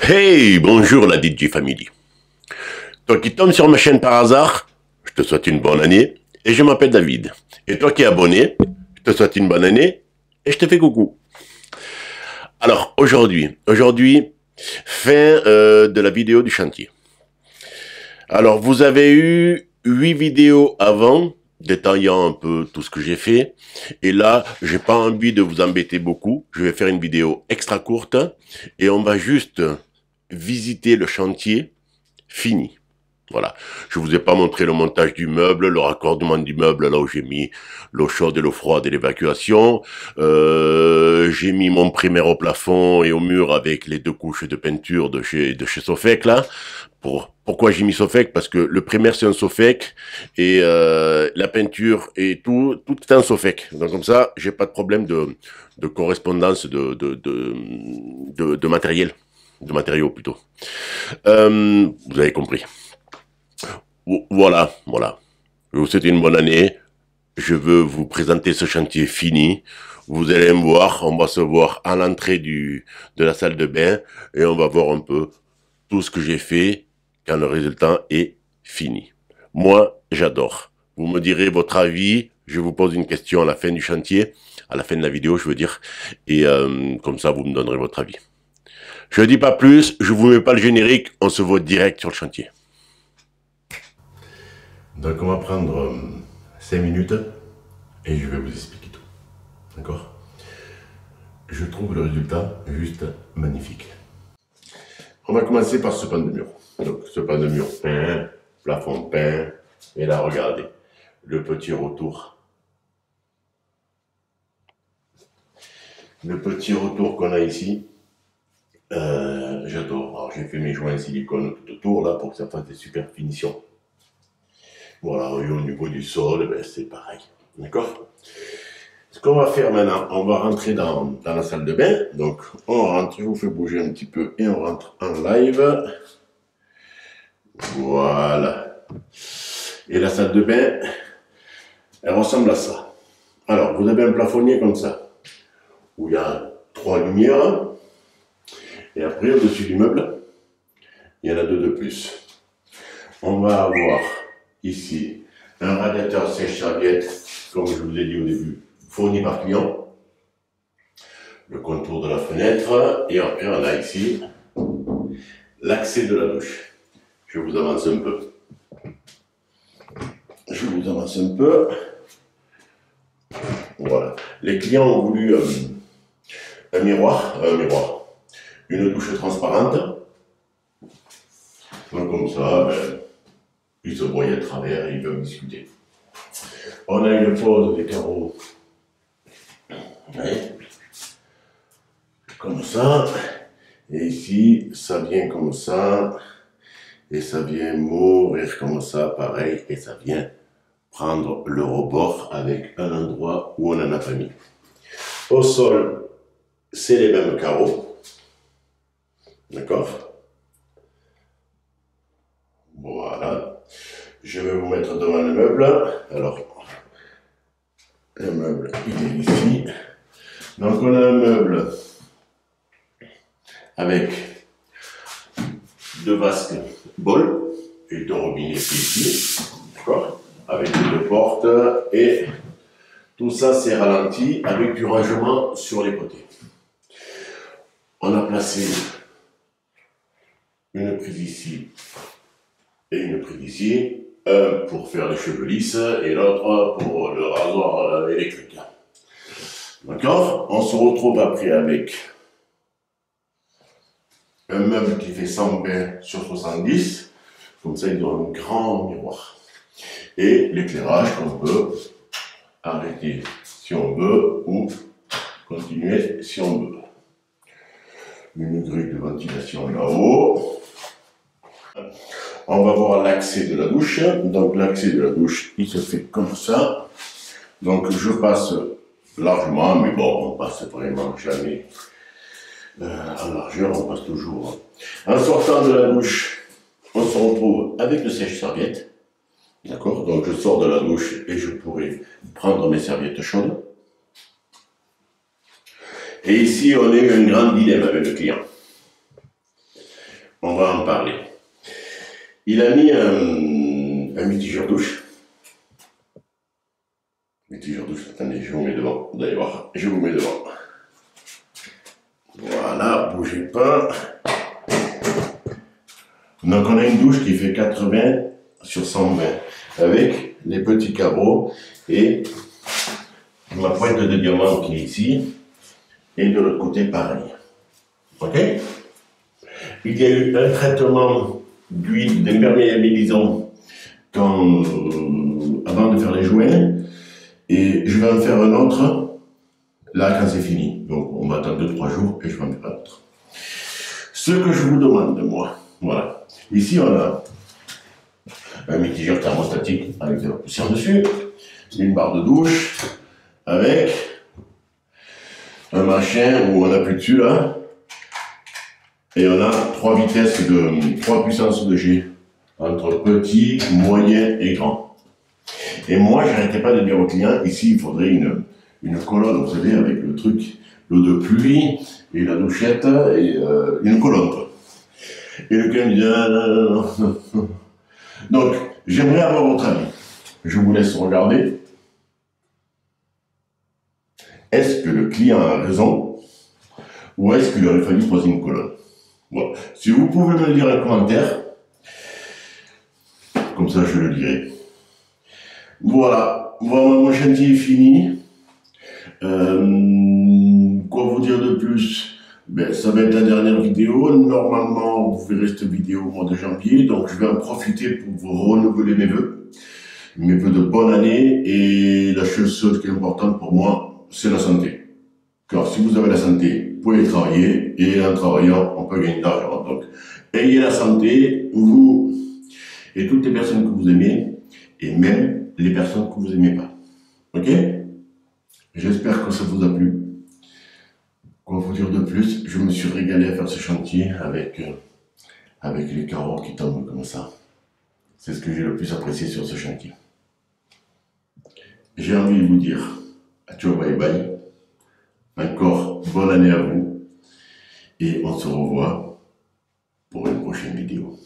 Hey, bonjour la DJ Family. Toi qui tombes sur ma chaîne par hasard, je te souhaite une bonne année et je m'appelle David. Et toi qui es abonné, je te souhaite une bonne année et je te fais coucou. Alors aujourd'hui, fin de la vidéo du chantier. Alors vous avez eu 8 vidéos avant, détaillant un peu tout ce que j'ai fait. Et là, j'ai pas envie de vous embêter beaucoup. Je vais faire une vidéo extra courte et on va juste visiter le chantier fini. Voilà. Je vous ai pas montré le montage du meuble, le raccordement du meuble, là où j'ai mis l'eau chaude et l'eau froide et l'évacuation. J'ai mis mon primaire au plafond et au mur avec les 2 couches de peinture de chez Sofec, là. Pourquoi j'ai mis Sofec? Parce que le primaire c'est un Sofec et la peinture et tout est un Sofec. Donc comme ça, j'ai pas de problème de correspondance de matériel, de matériaux plutôt. Vous avez compris. Voilà. Je vous souhaite une bonne année. Je veux vous présenter ce chantier fini. Vous allez me voir, on va se voir à l'entrée de la salle de bain et on va voir un peu tout ce que j'ai fait quand le résultat est fini. Moi, j'adore. Vous me direz votre avis. Je vous pose une question à la fin du chantier, à la fin de la vidéo, je veux dire. Et comme ça, vous me donnerez votre avis. Je ne dis pas plus, je vous mets pas le générique, on se voit direct sur le chantier. Donc on va prendre 5 minutes et je vais vous expliquer tout. D'accord? Je trouve le résultat juste magnifique. On va commencer par ce pan de mur. Donc ce pan de mur peint, plafond peint, et là regardez, le petit retour. Le petit retour qu'on a ici, j'adore. Alors j'ai fait mes joints silicone tout autour là pour que ça fasse des super finitions. Voilà, et au niveau du sol, ben, c'est pareil. D'accord? Ce qu'on va faire maintenant, on va rentrer dans la salle de bain. Donc, on rentre, je vous fais bouger un petit peu et on rentre en live. Voilà. Et la salle de bain, elle ressemble à ça. Alors, vous avez un plafonnier comme ça, où il y a 3 lumières. Et après, au-dessus du meuble, il y en a 2 de plus. On va avoir ici un radiateur sèche-serviette, comme je vous ai dit au début, fourni par client. Le contour de la fenêtre. Et après, on a ici l'accès de la douche. Je vous avance un peu. Voilà. Les clients ont voulu un miroir, une douche transparente. Donc comme ça, ben, ils se voient à travers et ils peuvent discuter. On a une pose des carreaux. Ouais. Comme ça. Et ici, ça vient comme ça. Et ça vient mourir comme ça, pareil. Et ça vient prendre le rebord avec un endroit où on n'en a pas mis. Au sol, c'est les mêmes carreaux. D'accord? Voilà. Je vais vous mettre devant le meuble. Alors, le meuble, il est ici. Donc, on a un meuble avec 2 vasques bol et 2 robinets ici. D'accord? Avec 2 portes et tout ça, c'est ralenti avec du rangement sur les côtés. On a placé une prise ici et une prise ici, un pour faire les cheveux lisses et l'autre pour le rasoir électrique. D'accord? On se retrouve après avec un meuble qui fait 120 sur 70, comme ça il donne un grand miroir. Et l'éclairage qu'on peut arrêter si on veut ou continuer si on veut. Une grille de ventilation là-haut. On va voir l'accès de la douche. Donc l'accès de la douche, il se fait comme ça. Donc je passe largement, mais bon, on passe vraiment jamais en largeur, on passe toujours. En sortant de la douche, on se retrouve avec le sèche-serviette. D'accord? Donc je sors de la douche et je pourrai prendre mes serviettes chaudes. Et ici, on a eu un grand dilemme avec le client. on va en parler. Il a mis un mitigeur douche. Mitigeur douche, attendez, je vous mets devant. Vous allez voir, je vous mets devant. Voilà, bougez pas. Donc on a une douche qui fait 80 sur 120 avec les petits carreaux et ma pointe de diamant qui est ici et de l'autre côté pareil. Ok? Il y a eu un traitement d'huile d'imperméabilisant avant de faire les joints et je vais en faire un autre là quand c'est fini. Donc on va attendre 2-3 jours et je vais en faire un autre. Ce que je vous demande moi, voilà. Ici on a un mitigeur thermostatique avec de la poussière dessus, une barre de douche avec un machin où on appuie dessus là. Et on a 3 vitesses de 3 puissances de G, entre petit, moyen et grand. Et moi, je n'arrêtais pas de dire aux clients, ici, il faudrait une colonne, vous savez, avec le truc, l'eau de pluie, et la douchette, et une colonne, quoi. Et le client me dit, non. Donc, j'aimerais avoir votre avis. Je vous laisse regarder. Est-ce que le client a raison, ou est-ce qu'il aurait fallu poser une colonne? Bon, si vous pouvez me le dire en commentaire, comme ça je le lirai. Voilà, mon chantier est fini. Quoi vous dire de plus? Ben, ça va être la dernière vidéo. Normalement, vous verrez cette vidéo au mois de janvier, donc je vais en profiter pour vous renouveler mes vœux de bonne année. Et la chose qui est importante pour moi, c'est la santé. Car si vous avez la santé, vous pouvez travailler, et en travaillant, on peut gagner de l'argent. Donc, ayez la santé, vous et toutes les personnes que vous aimez, et même les personnes que vous n'aimez pas. Ok? J'espère que ça vous a plu. Quoi vous dire de plus? Je me suis régalé à faire ce chantier avec les carreaux qui tombent comme ça. C'est ce que j'ai le plus apprécié sur ce chantier. J'ai envie de vous dire, ciao, bye bye. Encore bonne année à vous et on se revoit pour une prochaine vidéo.